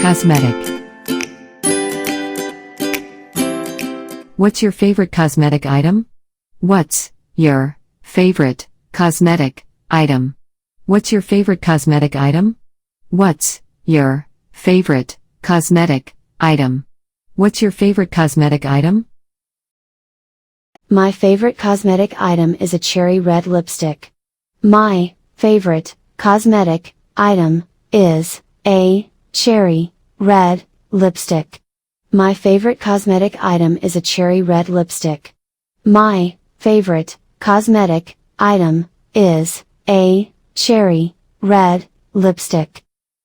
Cosmetic. What's your favorite cosmetic item? What's your favorite cosmetic item? What's your favorite cosmetic item? What's your favorite cosmetic item? What's your favorite cosmetic item? My favorite cosmetic item is a cherry red lipstick. My favorite cosmetic item is a cherry red lipstick. My favorite cosmetic item is a cherry red lipstick. My favorite cosmetic item is a cherry red lipstick.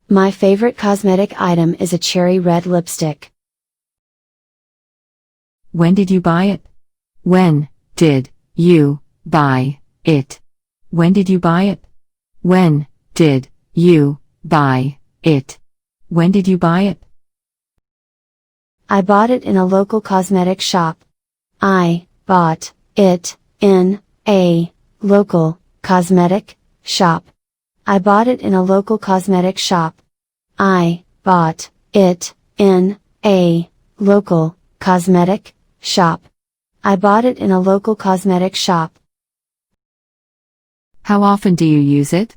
My favorite cosmetic item is a cherry red lipstick. When did you buy it? When did you buy it? When did you buy it? When did you buy it? When did you buy it? I bought it in a local cosmetic shop. I bought it in a local cosmetic shop. I bought it in a local cosmetic shop. I bought it in a local cosmetic shop. I bought it in a local cosmetic shop. How often do you use it?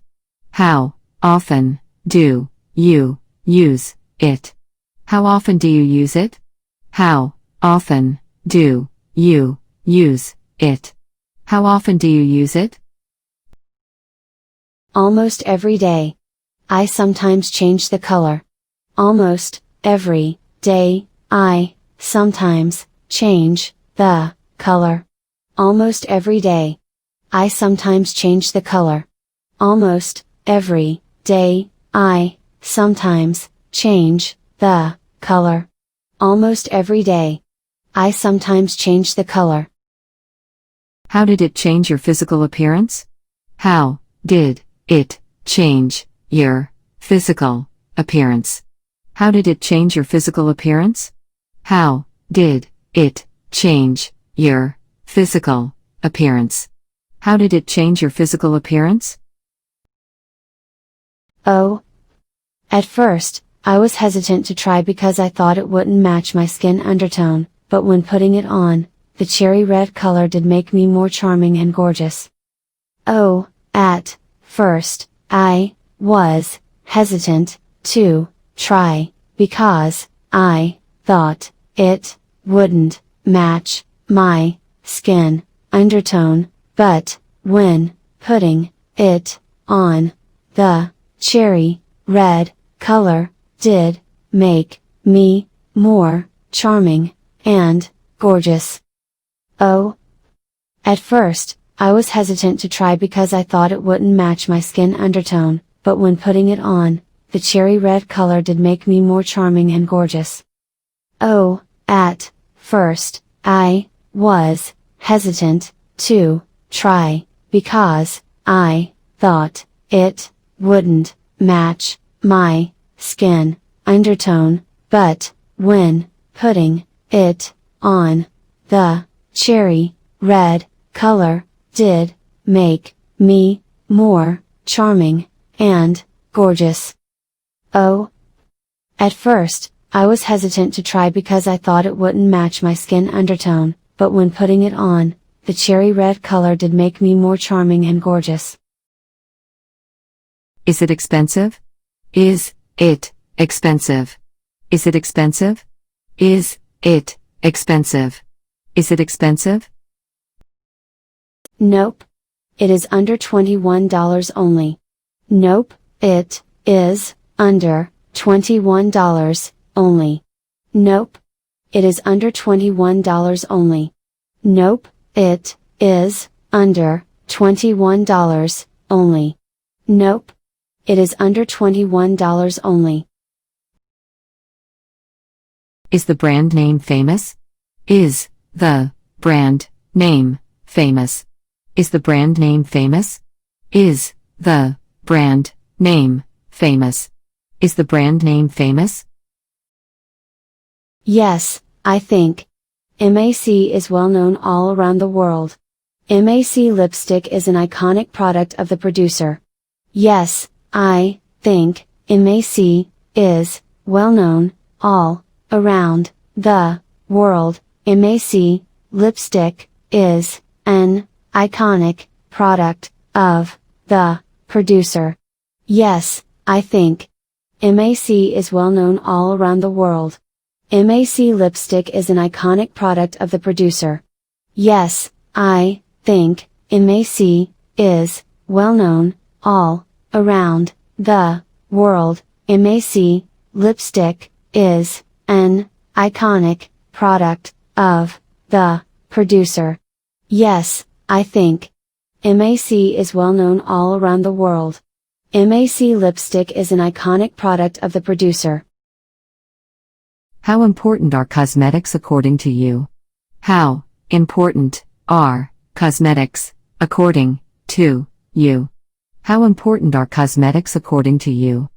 How often do you use it? How often do you use it? How often do you use it? How often do you use it? Almost every day. I sometimes change the color. Almost every day, I sometimes change the color. Almost every day. I sometimes change the color. Almost every day, I sometimes change the color. Almost every day. I sometimes change the color. How did it change your physical appearance? How did it change your physical appearance? How did it change your physical appearance? How did it change your physical appearance? How did it change your physical appearance? Oh. At first, I was hesitant to try because I thought it wouldn't match my skin undertone, but when putting it on, the cherry red color did make me more charming and gorgeous. Oh, at first, I was hesitant to try because I thought it wouldn't match my skin undertone, but when putting it on, the cherry red color did make me more charming and gorgeous. Oh. At first, I was hesitant to try because I thought it wouldn't match my skin undertone, but when putting it on, the cherry red color did make me more charming and gorgeous. Oh, at first, I was hesitant to try because I thought it wouldn't match my skin undertone, but when putting it on, the cherry red color did make me more charming and gorgeous. Oh. At first, I was hesitant to try because I thought it wouldn't match my skin undertone, but when putting it on, the cherry red color did make me more charming and gorgeous. Is it expensive? Is it expensive? Is it expensive? Is it expensive? Is it expensive? Nope. It is under $21 only. Nope, it is under $21 only. Nope. It is under $21 only. Nope, it is under $21 only. Nope. It is under $21 only. Is the brand name famous? Is the brand name famous? Is the brand name famous? Is the brand name famous? Is the brand name famous? Yes, I think. MAC is well known all around the world. MAC lipstick is an iconic product of the producer. Yes, I think MAC is well known, all, around, the, world, MAC, lipstick, is, an, iconic, product, of, the, producer. Yes, I think. MAC is well known all around the world. MAC lipstick is an iconic product of the producer. Yes, I think MAC is well known all around the world. MAC lipstick is an iconic product of the producer. Yes, I think. MAC is well known all around the world. MAC lipstick is an iconic product of the producer. How important are cosmetics according to you? How important are cosmetics according to you? How important are cosmetics according to you?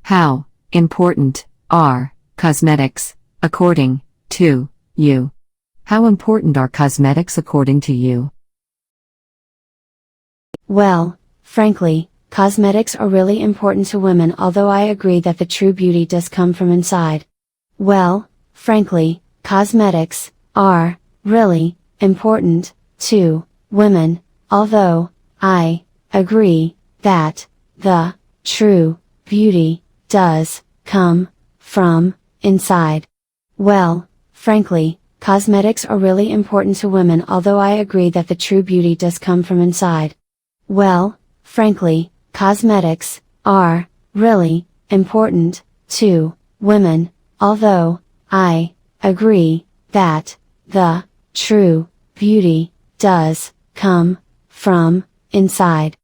How important are cosmetics according to you? How important are cosmetics according to you? Well, frankly, cosmetics are really important to women, although I agree that the true beauty does come from inside. Well, frankly, cosmetics are really important to women, although I agree that the true beauty does come from inside. Well, frankly, cosmetics are really important to women, although I agree that the true beauty does come from inside. Well, frankly, cosmetics are really important to women, although I agree that the true beauty does come from inside.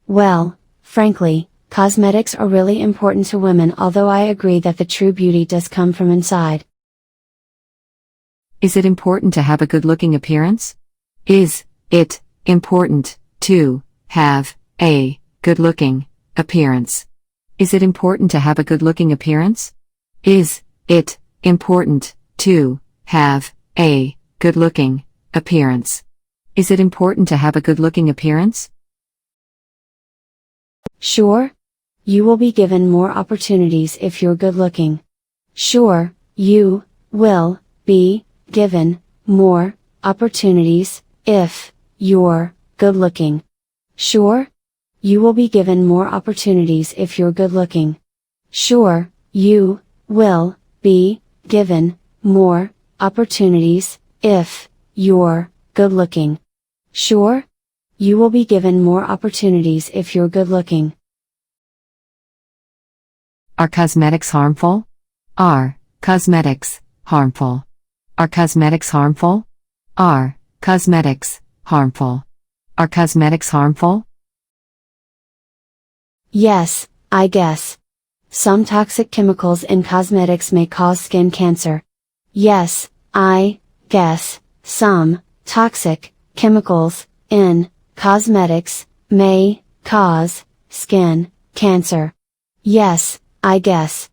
Well, frankly, cosmetics are really important to women, although I agree that the true beauty does come from inside. Is it important to have a good-looking appearance? Is it important to have a good-looking appearance? Is it important to have a good-looking appearance? Is it important to have a good-looking appearance? Is it important to have a good-looking appearance? Sure. You will be given more opportunities if you're good-looking. Sure, you will be given more opportunities if you're good-looking. Sure, you will be given more opportunities if you're good-looking. Sure, you will be given more opportunities if you're good-looking. Sure, you will be given more opportunities if you're good-looking. Are cosmetics harmful? Are cosmetics harmful? Are cosmetics harmful? Are cosmetics harmful? Are cosmetics harmful? Yes, I guess. Some toxic chemicals in cosmetics may cause skin cancer. Yes, I guess. Some toxic chemicals in cosmetics may cause skin cancer. Yes, I guess.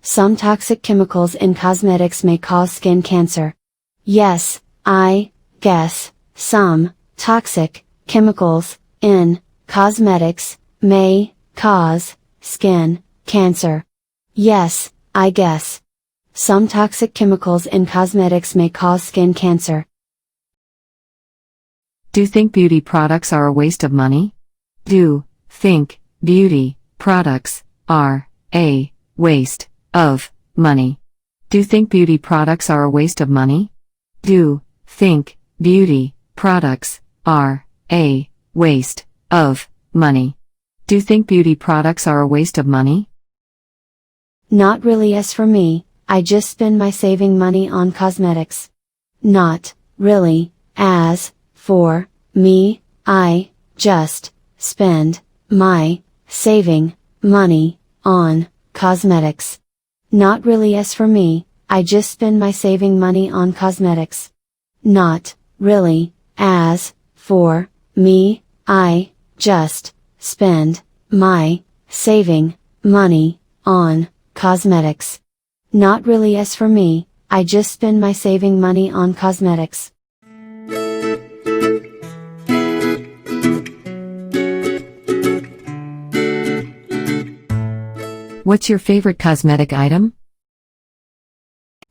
Some toxic chemicals in cosmetics may cause skin cancer. Yes, I guess. Some toxic chemicals in cosmetics may cause skin cancer. Yes, I guess. Some toxic chemicals in cosmetics may cause skin cancer. Do you think beauty products are a waste of money? Do think beauty products are a waste of money? Do you think beauty products are a waste of money? Do think beauty products are a waste of money? Do you think beauty products are a waste of money? Not really. As for me, I just spend my saving money on cosmetics. Not really. As for me, I just spend my saving money on cosmetics. Not really. As for me, I just spend my saving money on cosmetics. Not really. As for me, I just spend my saving money on cosmetics. Not really. As for me, I just spend my saving money on cosmetics. What's your favorite cosmetic item?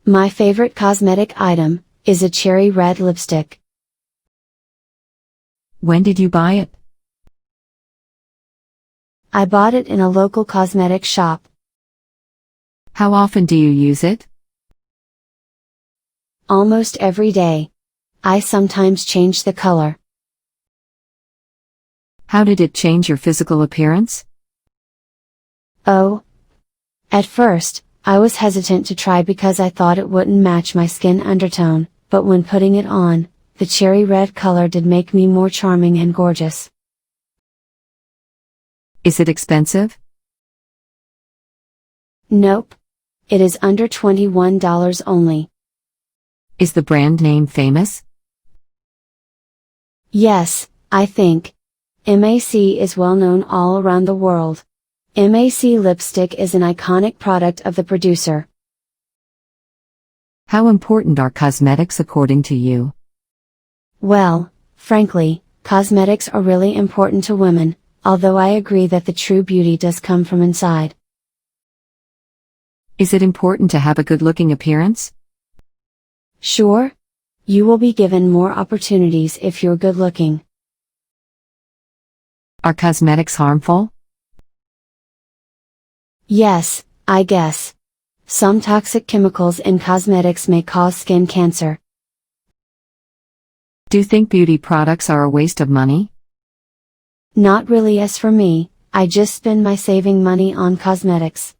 My favorite cosmetic item is a cherry red lipstick. When did you buy it? I bought it in a local cosmetic shop. How often do you use it? Almost every day. I sometimes change the color. How did it change your physical appearance? Oh. At first, I was hesitant to try because I thought it wouldn't match my skin undertone, but when putting it on, the cherry red color did make me more charming and gorgeous. Is it expensive? Nope. It is under $21 only. Is the brand name famous? Yes, I think. MAC is well known all around the world. MAC lipstick is an iconic product of the producer. How important are cosmetics according to you? Well, frankly, cosmetics are really important to women, although I agree that the true beauty does come from inside. Is it important to have a good-looking appearance? Sure. You will be given more opportunities if you're good looking. Are cosmetics harmful? Yes, I guess. Some toxic chemicals in cosmetics may cause skin cancer. Do you think beauty products are a waste of money? Not really. As for me, I just spend my saving money on cosmetics.